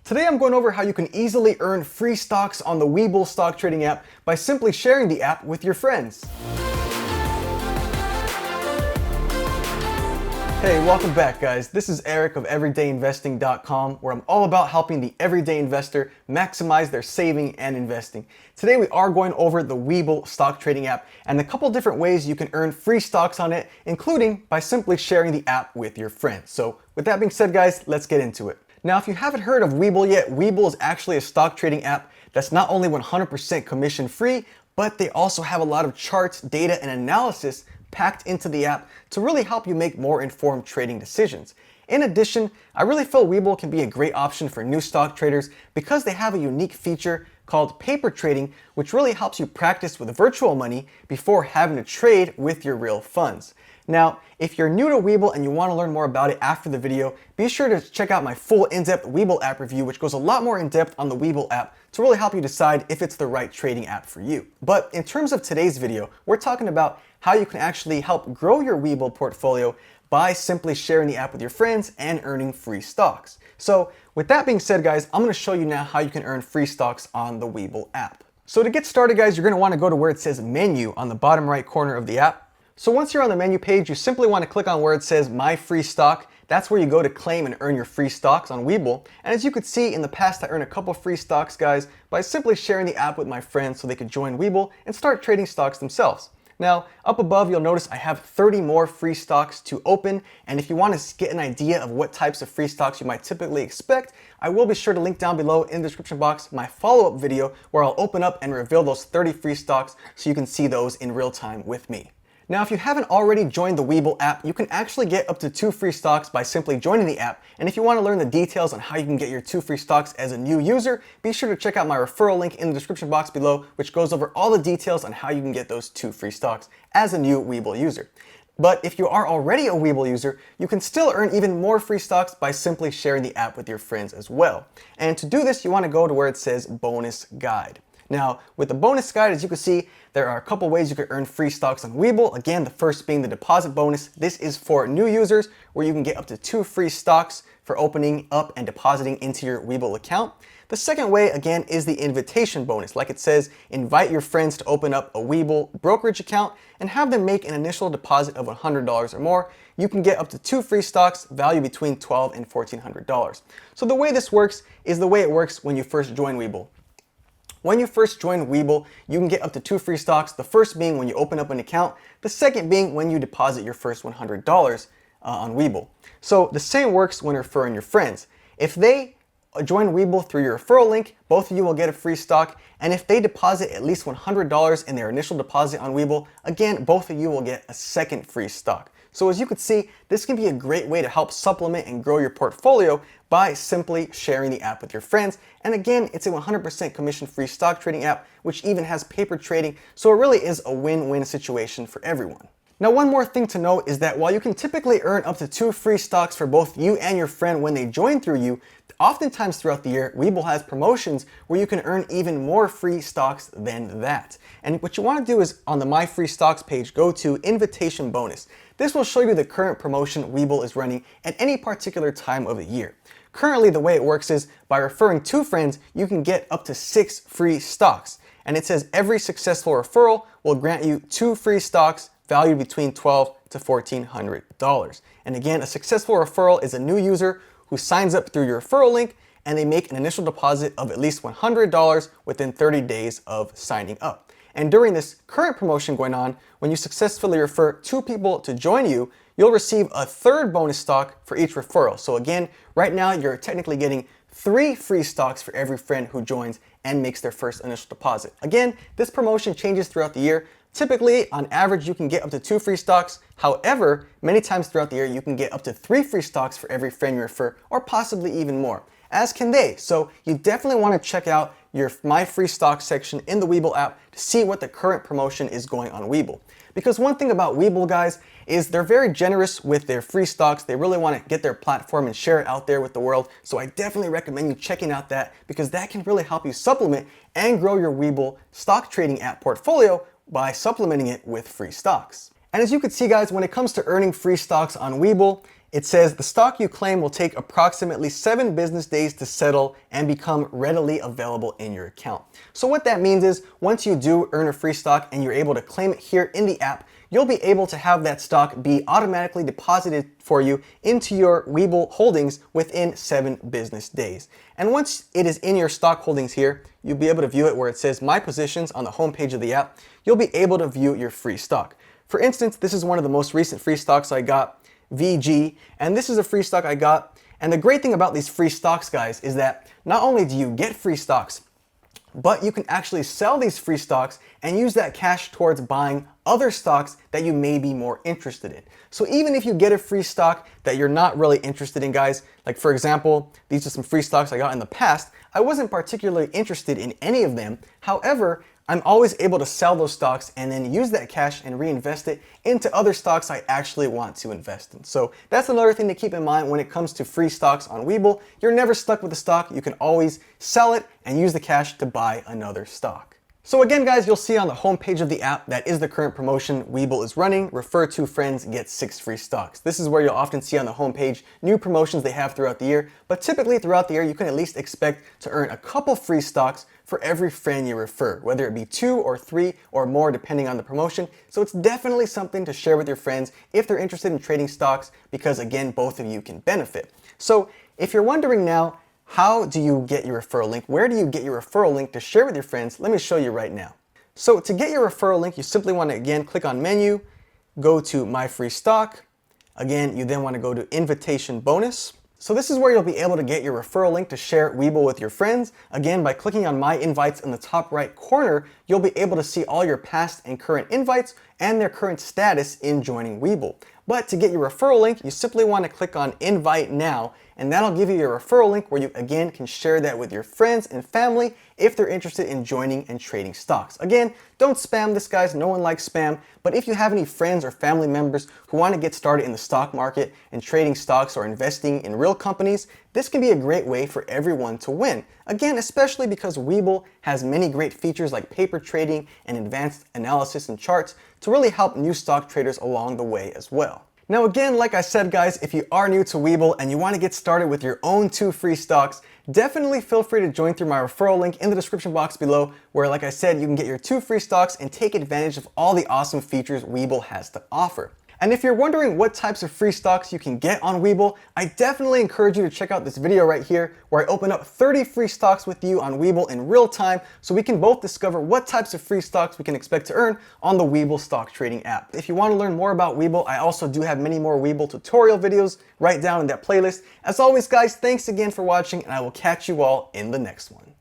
Today I'm going over how you can easily earn free stocks on the Webull stock trading app by simply sharing the app with your friends. Hey, welcome back guys. This is Erik of everydayinvesting.com, where I'm all about helping the everyday investor maximize their saving and investing. Today we are going over the Webull stock trading app and a couple different ways you can earn free stocks on it, including by simply sharing the app with your friends. So with that being said guys, let's get into it. Now if you haven't heard of Webull yet, Webull is actually a stock trading app that's not only 100% commission free, but they also have a lot of charts, data, and analysis packed into the app to really help you make more informed trading decisions. In addition, I really feel Webull can be a great option for new stock traders because they have a unique feature called paper trading, which really helps you practice with virtual money before having to trade with your real funds. Now, if you're new to Webull and you want to learn more about it after the video, be sure to check out my full in-depth Webull app review, which goes a lot more in-depth on the Webull app to really help you decide if it's the right trading app for you. But in terms of today's video, we're talking about how you can actually help grow your Webull portfolio by simply sharing the app with your friends and earning free stocks. So with that being said guys, I'm going to show you now how you can earn free stocks on the Webull app. So to get started guys, you're going to want to go to where it says menu on the bottom right corner of the app. So once you're on the menu page, you simply want to click on where it says My Free Stock. That's where you go to claim and earn your free stocks on Webull. And as you could see, in the past I earned a couple free stocks guys by simply sharing the app with my friends so they could join Webull and start trading stocks themselves. Now, up above you'll notice I have 30 more free stocks to open, and if you want to get an idea of what types of free stocks you might typically expect, I will be sure to link down below in the description box my follow-up video where I'll open up and reveal those 30 free stocks so you can see those in real time with me. Now, if you haven't already joined the Webull app, you can actually get up to 2 free stocks by simply joining the app. And if you want to learn the details on how you can get your 2 free stocks as a new user, be sure to check out my referral link in the description box below, which goes over all the details on how you can get those 2 free stocks as a new Webull user. But if you are already a Webull user, you can still earn even more free stocks by simply sharing the app with your friends as well. And to do this, you want to go to where it says Bonus Guide. Now, with the bonus guide, as you can see, there are a couple ways you can earn free stocks on Webull. Again, the first being the deposit bonus. This is for new users where you can get up to 2 free stocks for opening up and depositing into your Webull account. The second way, again, is the invitation bonus. Like it says, invite your friends to open up a Webull brokerage account and have them make an initial deposit of $100 or more. You can get up to 2 free stocks, value between $1,200 and $1,400. So the way this works is the way it works when you first join Webull. When you first join Webull, you can get up to 2 free stocks, the first being when you open up an account, the second being when you deposit your first $100 on Webull. So the same works when referring your friends. If they join Webull through your referral link, both of you will get a free stock, and if they deposit at least $100 in their initial deposit on Webull, again, both of you will get a second free stock. So as you can see, this can be a great way to help supplement and grow your portfolio by simply sharing the app with your friends. And again, it's a 100% commission-free stock trading app, which even has paper trading, so it really is a win-win situation for everyone. Now, one more thing to note is that while you can typically earn up to 2 free stocks for both you and your friend when they join through you, oftentimes throughout the year, Webull has promotions where you can earn even more free stocks than that. And what you want to do is on the My Free Stocks page, go to Invitation Bonus. This will show you the current promotion Webull is running at any particular time of the year. Currently, the way it works is by referring 2 friends, you can get up to 6 free stocks. And it says every successful referral will grant you 2 free stocks valued between $1,200 to $1,400. And again, a successful referral is a new user who signs up through your referral link and they make an initial deposit of at least $100 within 30 days of signing up. And during this current promotion going on, when you successfully refer 2 people to join you, you'll receive a 3rd bonus stock for each referral. So again, right now you're technically getting 3 free stocks for every friend who joins and makes their first initial deposit. Again, this promotion changes throughout the year. Typically, on average, you can get up to 2 free stocks. However, many times throughout the year, you can get up to 3 free stocks for every friend you refer, or possibly even more, as can they. So you definitely want to check out your My Free Stocks section in the Webull app to see what the current promotion is going on Webull. Because one thing about Webull, guys, is they're very generous with their free stocks. They really want to get their platform and share it out there with the world. So I definitely recommend you checking out that, because that can really help you supplement and grow your Webull stock trading app portfolio by supplementing it with free stocks. And as you can see, guys, when it comes to earning free stocks on Webull, It says the stock you claim will take approximately 7 business days to settle and become readily available in your account. So what that means is once you do earn a free stock and you're able to claim it here in the app, you'll be able to have that stock be automatically deposited for you into your Webull holdings within 7 business days. And once it is in your stock holdings here, you'll be able to view it where it says My Positions on the home page of the app. You'll be able to view your free stock. For instance, this is one of the most recent free stocks I got, VG, and this is a free stock I got. And the great thing about these free stocks, guys, is that not only do you get free stocks, but you can actually sell these free stocks and use that cash towards buying other stocks that you may be more interested in. So even if you get a free stock that you're not really interested in, guys, like for example, these are some free stocks I got in the past, I wasn't particularly interested in any of them. However, I'm always able to sell those stocks and then use that cash and reinvest it into other stocks I actually want to invest in. So that's another thing to keep in mind when it comes to free stocks on Webull. You're never stuck with the stock. You can always sell it and use the cash to buy another stock. So again, guys, you'll see on the home page of the app that is the current promotion Webull is running. Refer to friends, get 6 free stocks. This is where you'll often see on the home page new promotions they have throughout the year. But typically throughout the year, you can at least expect to earn a couple free stocks for every friend you refer, whether it be 2 or 3 or more depending on the promotion. So it's definitely something to share with your friends if they're interested in trading stocks, because again, both of you can benefit. So if you're wondering now, how do you get your referral link? Where do you get your referral link to share with your friends? Let me show you right now. So to get your referral link, you simply want to again click on menu, go to My Free Stock. Again, you then want to go to Invitation Bonus. So this is where you'll be able to get your referral link to share Webull with your friends. Again, by clicking on My Invites in the top right corner, you'll be able to see all your past and current invites and their current status in joining Webull. But to get your referral link, you simply want to click on Invite Now, and that'll give you your referral link where you again can share that with your friends and family if they're interested in joining and trading stocks. Again, don't spam this, guys. No one likes spam. But if you have any friends or family members who want to get started in the stock market and trading stocks or investing in real companies, this can be a great way for everyone to win. Again, especially because Webull has many great features like paper trading and advanced analysis and charts to really help new stock traders along the way as well. Now again, like I said, guys, if you are new to Webull and you want to get started with your own 2 free stocks, definitely feel free to join through my referral link in the description box below, where, like I said, you can get your 2 free stocks and take advantage of all the awesome features Webull has to offer. And if you're wondering what types of free stocks you can get on Webull, I definitely encourage you to check out this video right here where I open up 30 free stocks with you on Webull in real time so we can both discover what types of free stocks we can expect to earn on the Webull stock trading app. If you want to learn more about Webull, I also do have many more Webull tutorial videos right down in that playlist. As always, guys, thanks again for watching, and I will catch you all in the next one.